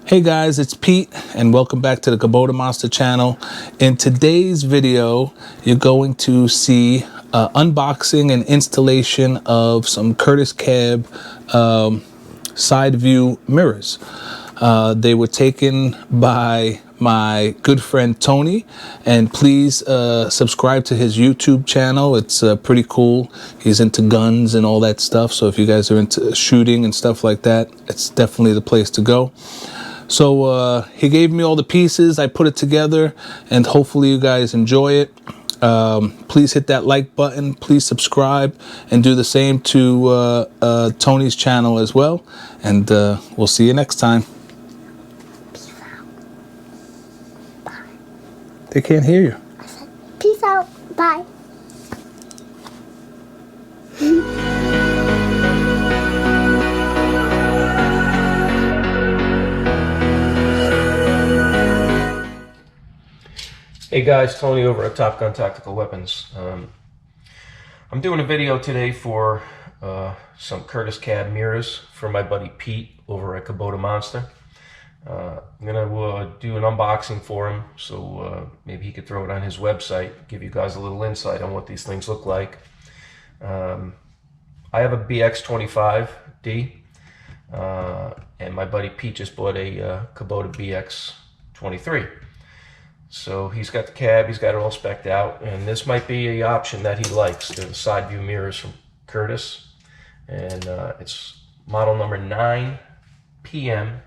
Hey guys, it's Pete and welcome back to the Kubota Monster channel. In today's video, you're going to see unboxing and installation of some Curtis Cab side view mirrors. They were taken by my good friend Tony, and please subscribe to his YouTube channel. It's pretty cool. He's into guns and all that stuff, so if you guys are into shooting and stuff like that, it's definitely the place to go. So he gave me all the pieces, I put it together, and hopefully you guys enjoy it. Please hit that like button, please subscribe, and do the same to Tony's channel as well. And we'll see you next time. They can't hear you. I said, peace out, bye. Hey guys, Tony over at Top Gun Tactical Weapons. I'm doing a video today for some Curtis Cab mirrors for my buddy Pete over at Kubota Monster. I'm gonna do an unboxing for him, so maybe he could throw it on his website, give you guys a little insight on what these things look like. I have a BX25D, and my buddy Pete just bought a Kubota BX23. So he's got the cab, he's got it all spec'd out, and this might be an option that he likes. They're the side view mirrors from Curtis, and it's model number 9 KM-BX23S.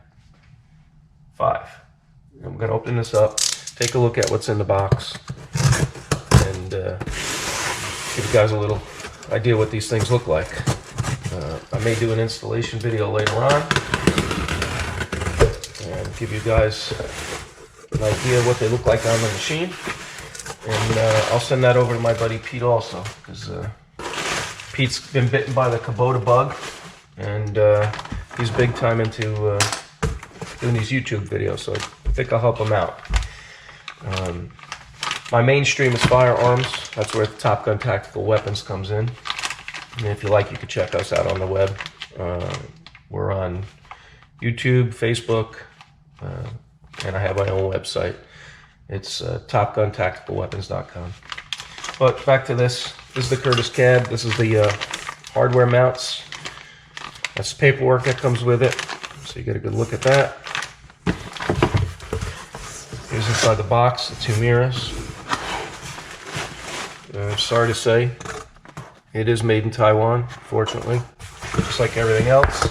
I'm going to open this up, take a look at what's in the box, and give you guys a little idea what these things look like. I may do an installation video later on and give you guys an idea of what they look like on the machine, and I'll send that over to my buddy Pete also, because Pete's been bitten by the Kubota bug, and he's big time into doing these YouTube videos, so I think I'll help him out. My mainstream is firearms. That's where Top Gun Tactical Weapons comes in, and if you like, you can check us out on the web. We're on YouTube, Facebook, and I have my own website. It's topguntacticalweapons.com. But back to this. This is the Curtis Cab. This is the hardware mounts. That's the paperwork that comes with it, so you get a good look at that. Here's inside the box, the 2 mirrors. Sorry to say, it is made in Taiwan, fortunately, just like everything else.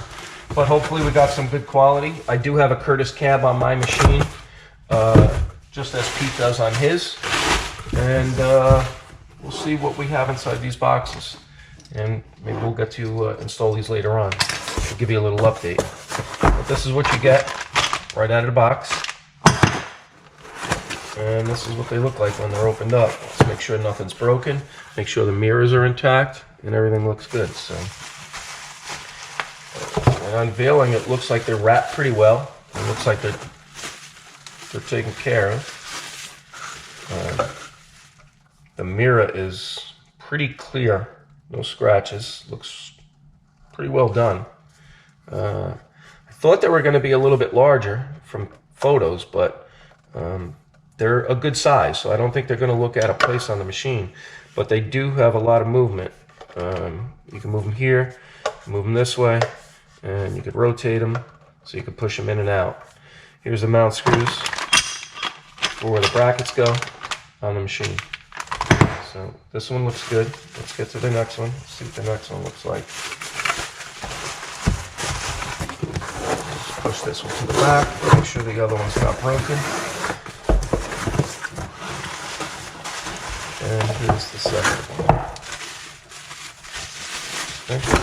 But hopefully we got some good quality. I do have a Curtis Cab on my machine, just as Pete does on his. And we'll see what we have inside these boxes. And maybe we'll get to install these later on. I'll give you a little update. But this is what you get right out of the box. And this is what they look like when they're opened up. Let's make sure nothing's broken. Make sure the mirrors are intact and everything looks good. So. And unveiling, it looks like they're wrapped pretty well. It looks like they're taken care of. The mirror is pretty clear, no scratches. Looks pretty well done. I thought they were going to be a little bit larger from photos, but they're a good size, so I don't think they're going to look out of place on the machine. But they do have a lot of movement. You can move them here, move them this way, and you could rotate them so you can push them in and out. Here's the mount screws for where the brackets go on the machine. So this one looks good. Let's get to the next one. Let's see what the next one looks like. Just push this one to the back, make sure the other one's not broken. And here's the second one. Okay.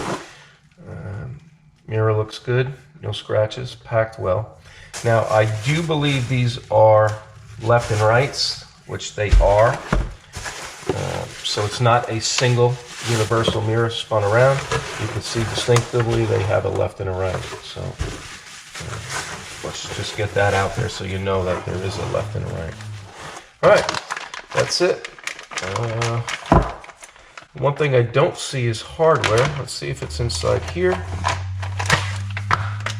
Mirror looks good, no scratches, packed well. Now, I do believe these are left and rights, which they are. So it's not a single universal mirror spun around. You can see distinctively they have a left and a right. So let's just get that out there so you know that there is a left and a right. All right, that's it. One thing I don't see is hardware. Let's see if it's inside here.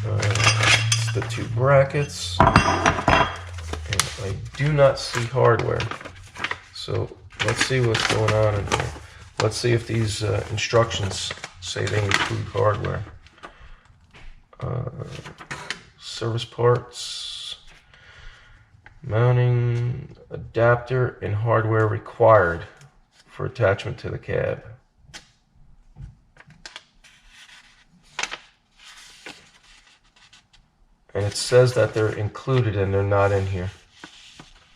It's the two brackets. And I do not see hardware. So let's see what's going on in here. Let's see if these instructions say they include hardware. Service parts, mounting, adapter, and hardware required for attachment to the cab. And it says that they're included and they're not in here.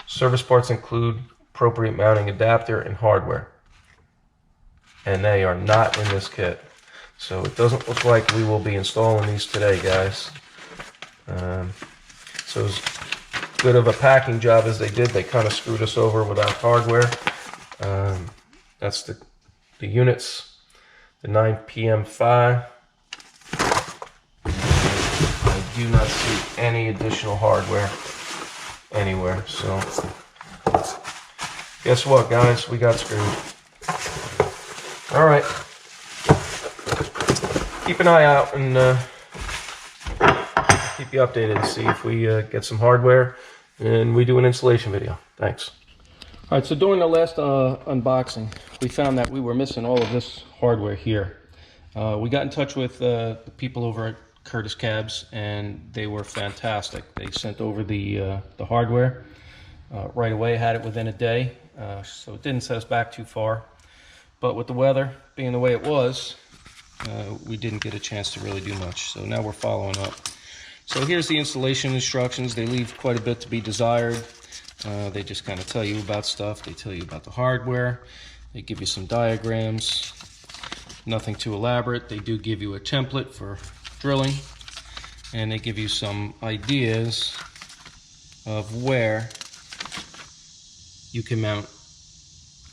Service parts include appropriate mounting adapter and hardware. And they are not in this kit. So it doesn't look like we will be installing these today, guys. So as good of a packing job as they did, they kind of screwed us over without hardware. That's the units, the 9PM5. I do not see any additional hardware anywhere. So guess what, guys? We got screwed. All right. Keep an eye out and keep you updated to see if we get some hardware and we do an installation video. Thanks. All right, so during the last unboxing, we found that we were missing all of this hardware here. We got in touch with the people over at Curtis Cabs, and they were fantastic. They sent over the hardware right away, had it within a day, so it didn't set us back too far. But with the weather being the way it was, we didn't get a chance to really do much. So now we're following up. So here's the installation instructions. They leave quite a bit to be desired. They just kind of tell you about stuff. They tell you about the hardware. They give you some diagrams. Nothing too elaborate. They do give you a template for drilling. And they give you some ideas of where you can mount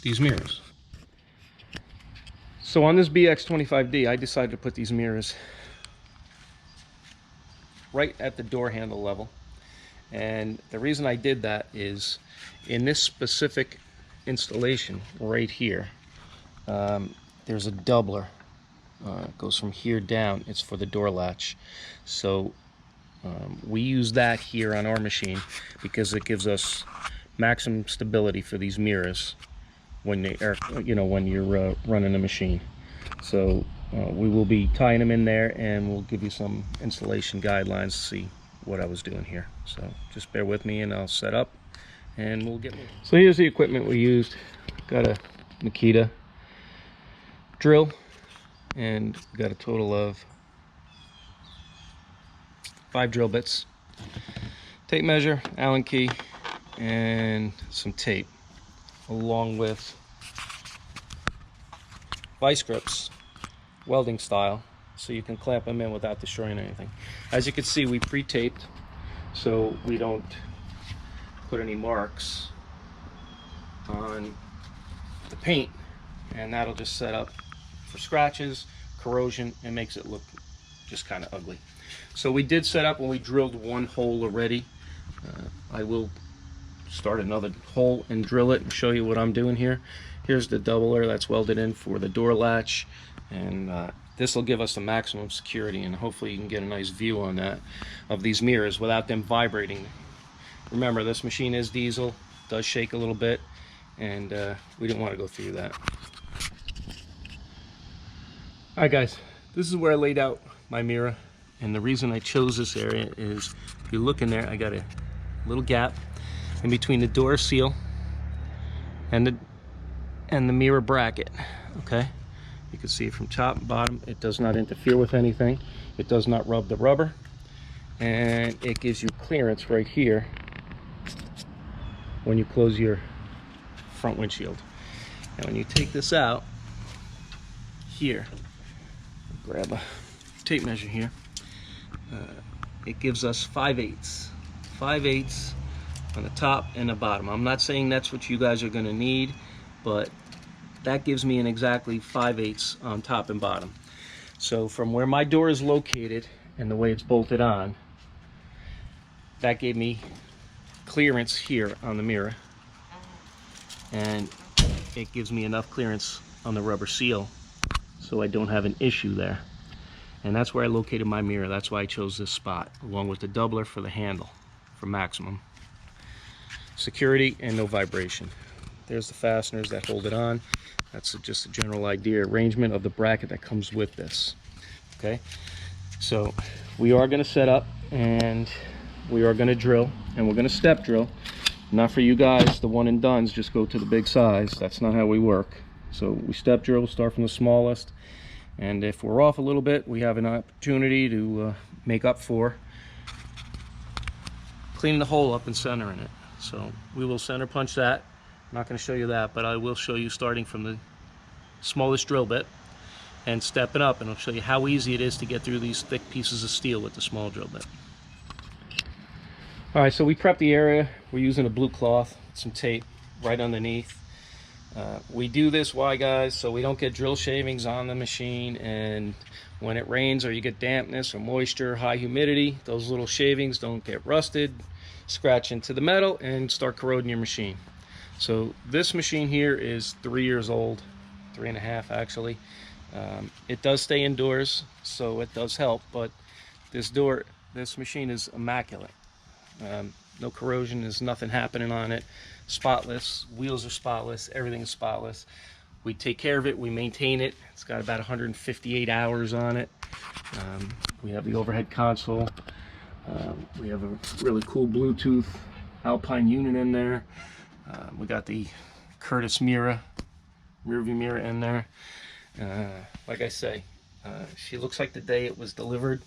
these mirrors. So on this BX25D, I decided to put these mirrors right at the door handle level. And the reason I did that is in this specific installation right here, there's a doubler. It goes from here down. It's for the door latch. So we use that here on our machine because it gives us maximum stability for these mirrors when they are, when you're running the machine. So we will be tying them in there, and we'll give you some installation guidelines to see what I was doing here. So just bear with me and I'll set up and we'll get moving. So here's the equipment we used. Got a Makita drill, and we got a total of 5 drill bits, tape measure, Allen key, and some tape, along with vice grips, welding style, so you can clamp them in without destroying anything. As you can see, we pre-taped so we don't put any marks on the paint, and that'll just set up for scratches, corrosion, and makes it look just kind of ugly. So we did set up when we drilled one hole already. I will start another hole and drill it and show you what I'm doing here. Here's the doubler that's welded in for the door latch, and this will give us the maximum security, and hopefully you can get a nice view on that of these mirrors without them vibrating. Remember, this machine is diesel, does shake a little bit, and we didn't want to go through that. Alright guys, this is where I laid out my mirror, and the reason I chose this area is, if you look in there, I got a little gap in between the door seal and the mirror bracket. Okay, you can see from top and bottom, it does not interfere with anything, it does not rub the rubber, and it gives you clearance right here when you close your front windshield. And when you take this out here, grab a tape measure here, it gives us 5/8 on the top and the bottom. I'm not saying that's what you guys are going to need, but that gives me an exactly 5/8 on top and bottom. So from where my door is located and the way it's bolted on, that gave me clearance here on the mirror, and it gives me enough clearance on the rubber seal so I don't have an issue there. And that's where I located my mirror. That's why I chose this spot, along with the doubler for the handle for maximum security and no vibration. There's the fasteners that hold it on. That's just a general idea, arrangement of the bracket that comes with this. Okay, so we are going to set up and we are going to drill, and we're going to step drill. Not for you guys, the one and dones, just go to the big size. That's not how we work. So we step drill, start from the smallest, and if we're off a little bit, we have an opportunity to make up for cleaning the hole up and centering it. So we will center punch that. I'm not going to show you that, but I will show you starting from the smallest drill bit and stepping up, and I'll show you how easy it is to get through these thick pieces of steel with the small drill bit. All right, so we prep the area. We're using a blue cloth, some tape right underneath. We do this, why guys? So we don't get drill shavings on the machine, and when it rains or you get dampness or moisture, high humidity, those little shavings don't get rusted, scratch into the metal, and start corroding your machine. So this machine here is 3 years old, 3.5 actually. It does stay indoors, so it does help, but this machine is immaculate. No corrosion, there's nothing happening on it. Spotless, wheels are spotless, everything is spotless. We take care of it, we maintain it. It's got about 158 hours on it. We have the overhead console. We have a really cool Bluetooth Alpine unit in there. We got the Curtis rear view mirror in there. Like I say, she looks like the day it was delivered,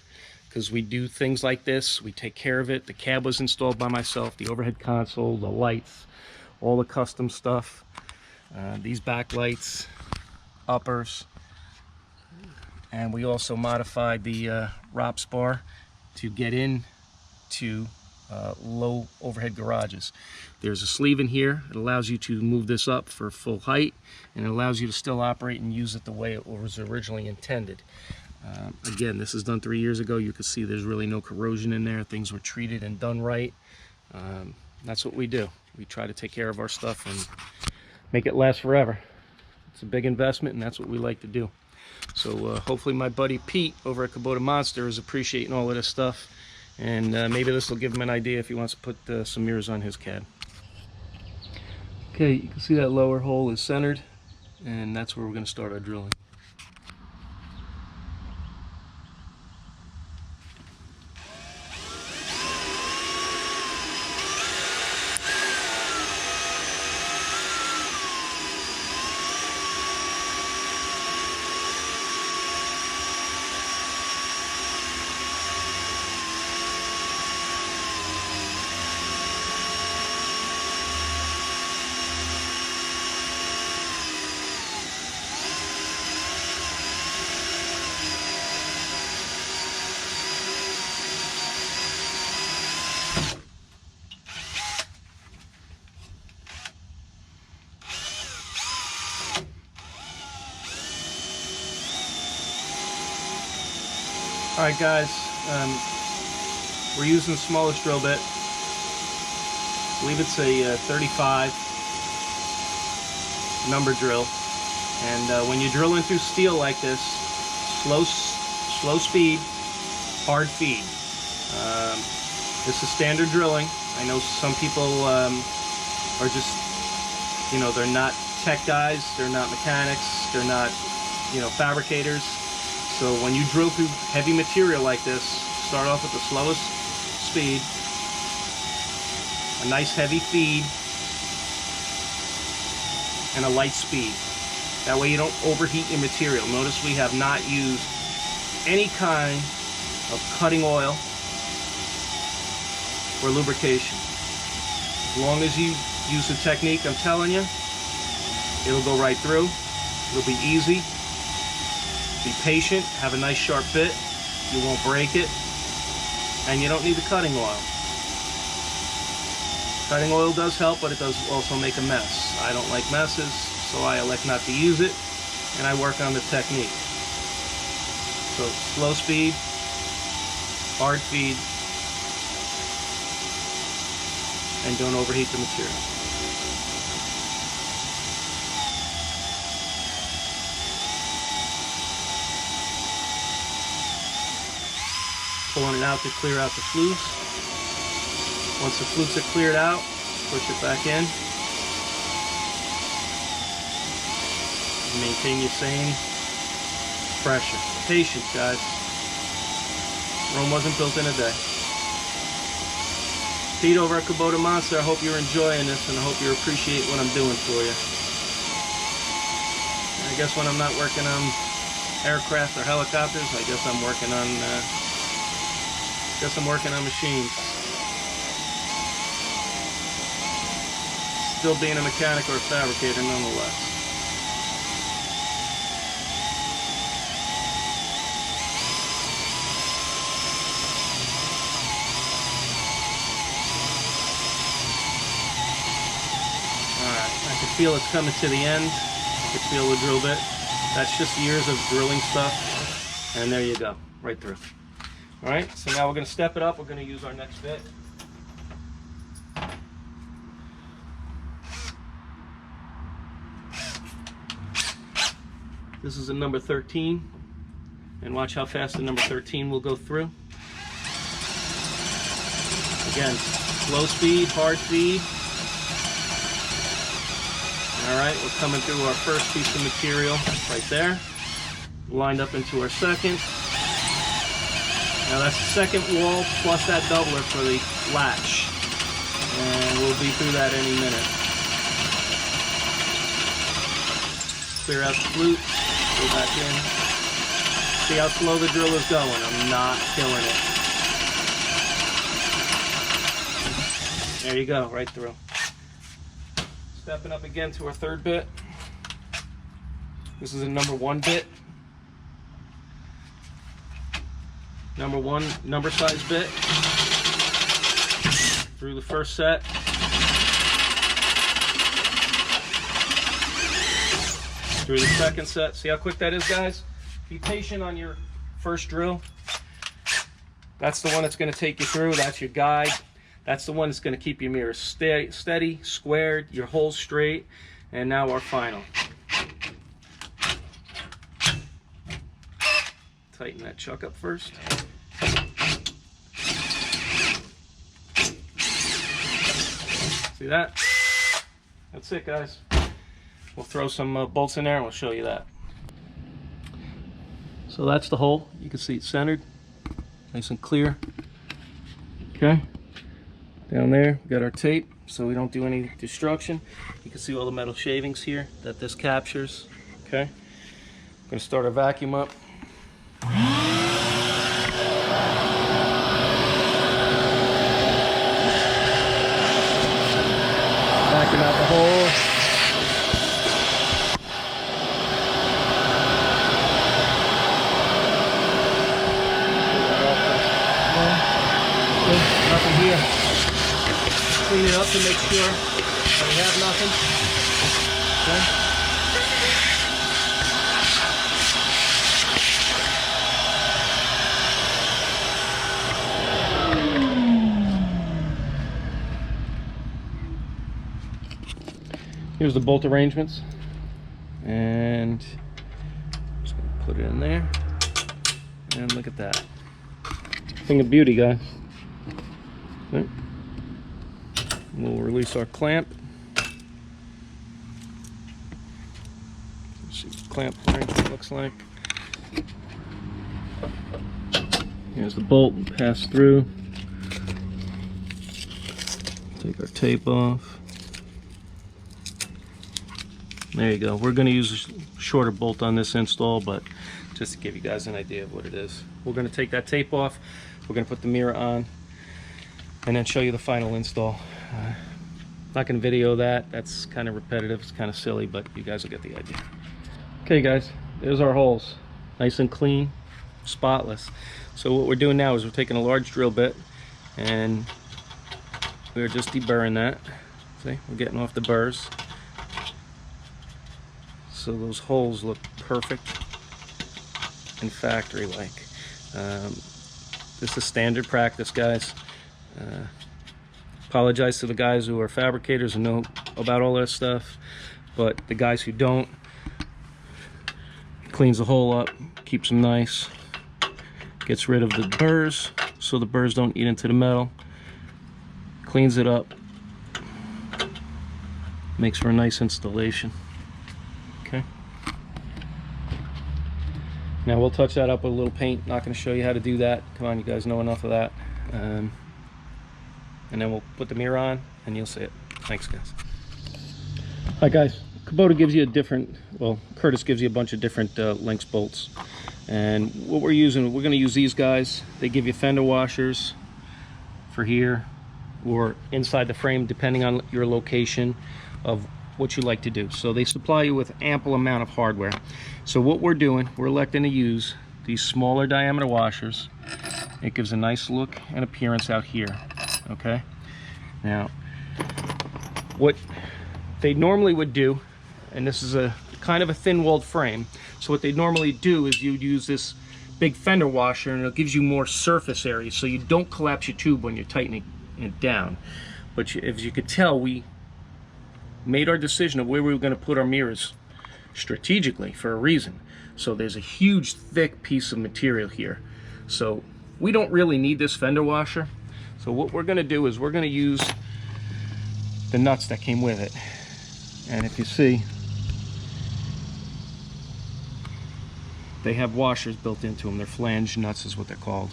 because we do things like this. We take care of it. The cab was installed by myself, the overhead console, the lights, all the custom stuff. These backlights, uppers, and we also modified the ROPS bar to get in to low overhead garages. There's a sleeve in here. It allows you to move this up for full height, and it allows you to still operate and use it the way it was originally intended. Again, this is done 3 years ago. You can see there's really no corrosion in there. Things were treated and done right. That's what we do. We try to take care of our stuff and make it last forever. It's a big investment, and that's what we like to do. So hopefully my buddy Pete over at Kubota Monster is appreciating all of this stuff, and maybe this will give him an idea if he wants to put some mirrors on his cab. Okay, you can see that lower hole is centered, and that's where we're going to start our drilling. Alright guys, we're using the smallest drill bit. I believe it's a 35 number drill. And when you're drilling through steel like this, slow speed, hard feed. This is standard drilling. I know some people are just, you know, they're not tech guys, they're not mechanics, they're not, you know, fabricators. So when you drill through heavy material like this, start off with the slowest speed, a nice heavy feed, and a light speed. That way you don't overheat your material. Notice we have not used any kind of cutting oil or lubrication. As long as you use the technique I'm telling you, it'll go right through. It'll be easy. Be patient, have a nice sharp bit, you won't break it, and you don't need the cutting oil. Cutting oil does help, but it does also make a mess. I don't like messes, so I elect not to use it, and I work on the technique. So slow speed, hard feed, and don't overheat the material. pulling it out to clear out the flutes. Once the flutes are cleared out, push it back in. Maintain your same pressure. Patience, guys. Rome wasn't built in a day. Pete over at Kubota Monster, I hope you're enjoying this and I hope you appreciate what I'm doing for you. I guess when I'm not working on aircraft or helicopters, I guess I'm working on machines. Still being a mechanic or a fabricator nonetheless. I can feel it's coming to the end. I can feel the drill bit. That's just years of drilling stuff. And there you go, right through. All right, so now we're going to step it up. We're going to use our next bit. This is a number 13. And watch how fast the number 13 will go through. Again, slow speed, hard feed. Alright, we're coming through our first piece of material right there. Lined up into our second. Now that's the second wall plus that doubler for the latch. And we'll be through that any minute. Clear out the flute, go back in. See how slow the drill is going? I'm not killing it. There you go, right through. Stepping up again to our third bit. This is a number 1 bit. Number 1 number size bit. Through the first set. Through the second set. See how quick that is, guys? Be patient on your first drill. That's the one that's going to take you through. That's your guide. That's the one that's going to keep your mirrors steady, squared, your holes straight. And now our final. Tighten that chuck up first. See that? That's it, guys. We'll throw some bolts in there and we'll show you that. So that's the hole. You can see it's centered, nice and clear. Okay. Down there, we got our tape, so we don't do any destruction. You can see all the metal shavings here that this captures. Okay. I'm gonna start our vacuum up. Vacuum out the hole. Nothing here. Clean it up to make sure that we have nothing. Okay. Here's the bolt arrangements. And I'm just going to put it in there. And look at that. Thing of beauty, guys. Okay. We'll release our clamp. Let's see what the clamp arrangement looks like. Here's the bolt, pass through. Take our tape off. There you go. We're going to use a shorter bolt on this install, but just to give you guys an idea of what it is. We're going to take that tape off. We're going to put the mirror on and then show you the final install. Not going to video that. That's kind of repetitive. It's kind of silly, but you guys will get the idea. Okay, guys, there's our holes. Nice and clean, spotless. So what we're doing now is we're taking a large drill bit and we're just deburring that. See, we're getting off the burrs. So those holes look perfect and factory-like. This is standard practice, guys. Apologize to the guys who are fabricators and know about all that stuff, but the guys who don't, cleans the hole up, keeps them nice, Gets rid of the burrs so the burrs don't eat into the metal. Cleans it up. Makes for a nice installation. Okay. Now we'll touch that up with a little paint. Not going to show you how to do that. Come on, you guys know enough of that. And then we'll put the mirror on and you'll see it. Thanks, guys. Alright guys, Kubota gives you a different, well, Curtis gives you a bunch of different links bolts. And what we're using, we're going to use these guys. They give you fender washers for here or inside the frame, depending on your location of what you like to do. So they supply you with ample amount of hardware. So what we're doing, we're electing to use these smaller diameter washers. It gives a nice look and appearance out here. Okay. Now, what they normally would do, and this is a kind of a thin-walled frame, so what they normally do is you'd use this big fender washer and it gives you more surface area so you don't collapse your tube when you're tightening it down. But as you could tell, we made our decision of where we were going to put our mirrors strategically for a reason. So there's a huge thick piece of material here, so we don't really need this fender washer. So what we're going to do is we're going to use the nuts that came with it. And if you see, they have washers built into them. They're flange nuts is what they're called.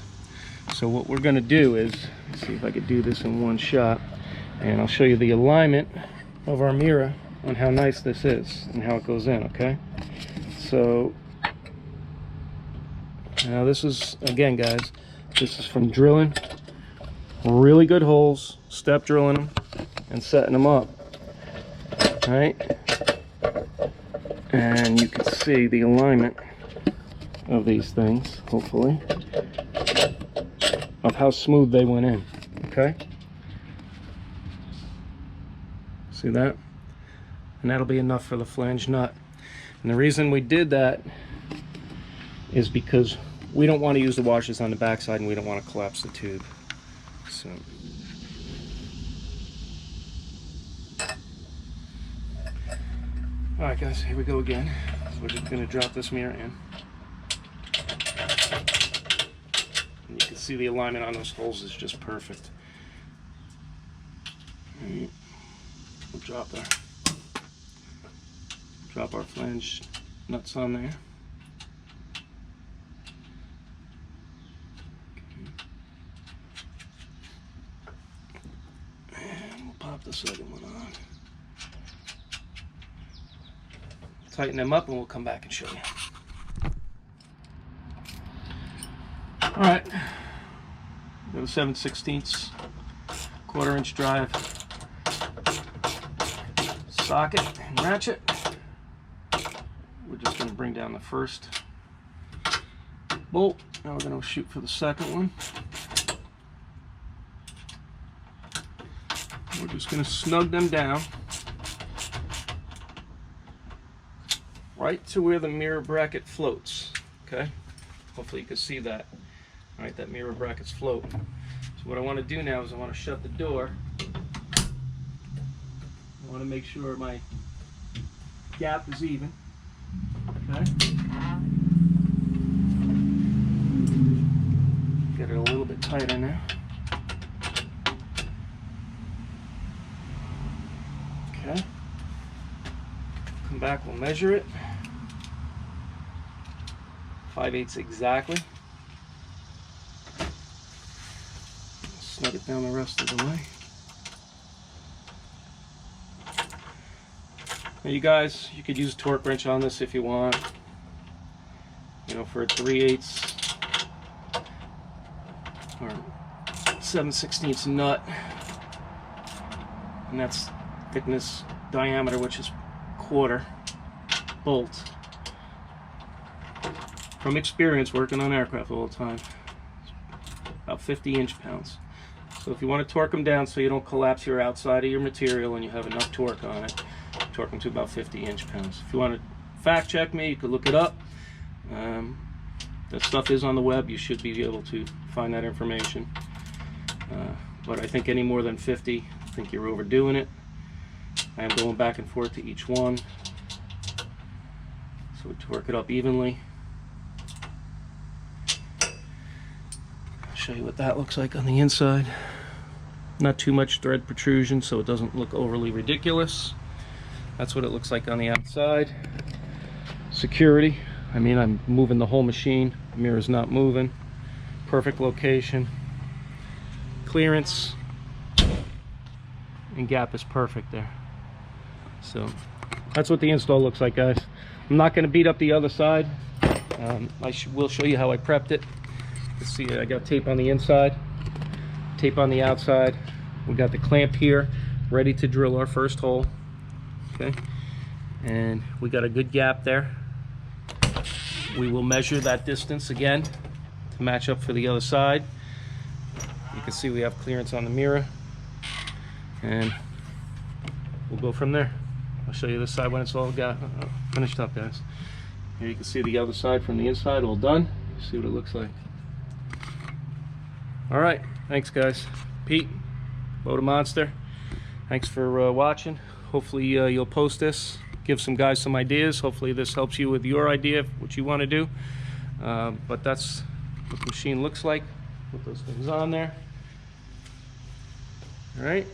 So what we're going to do is, let's see if I could do this in one shot, and I'll show you the alignment of our mirror on how nice this is and how it goes in. Okay, so now this is, again guys, this is from drilling really good holes, step drilling them and setting them up. All right, and you can see the alignment of these things, hopefully, of how smooth they went in. Okay, see that? And that'll be enough for the flange nut. And the reason we did that is because we don't want to use the washers on the backside and we don't want to collapse the tube. So all right guys, here we go again. So we're just going to drop this mirror in. And you can see the alignment on those holes is just perfect. Right. We'll drop our flange nuts on there. And we'll pop the second one on. Tighten them up and we'll come back and show you. Alright, got a 7/16 1/4-inch drive socket and ratchet. We're just going to bring down the first bolt. Now we're going to shoot for the second one. We're just going to snug them down right to where the mirror bracket floats. Okay, hopefully you can see that. All right, that mirror brackets float. So what I want to do now is I want to shut the door. I want to make sure my gap is even. Okay. Get it a little bit tighter now. Okay. Come back, we'll measure it. 5/8 exactly. Snug it down the rest of the way. Now you guys, you could use a torque wrench on this if you want. You know, for a 3/8 or 7/16 nut, and that's thickness, diameter, which is 1/4 bolt. From experience working on aircraft all the time, about 50 inch-pounds. So if you want to torque them down so you don't collapse your outside of your material and you have enough torque on it, torque them to about 50 inch-pounds. If you want to fact check me, you could look it up. That stuff is on the web. You should be able to find that information. But I think any more than 50, I think you're overdoing it. I am going back and forth to each one. So we torque it up evenly. show you what that looks like on the inside. Not too much thread protrusion, so it doesn't look overly ridiculous. That's what it looks like on the outside. Security, I mean, I'm moving the whole machine. The mirror's not moving. Perfect location. Clearance and gap is perfect there. So that's what the install looks like, guys. I'm not going to beat up the other side. I will show you how I prepped it. Let's see, I got tape on the inside, tape on the outside. We got the clamp here, ready to drill our first hole. Okay, and we got a good gap there. We will measure that distance again to match up for the other side. You can see we have clearance on the mirror, and we'll go from there. I'll show you this side when it's all got finished up, guys. Here you can see the other side from the inside, all done. See what it looks like. All right, thanks, guys. Pete, Kubota Monster. Thanks for watching. Hopefully you'll post this, give some guys some ideas. Hopefully this helps you with your idea of what you want to do. But that's what the machine looks like. Put those things on there. All right.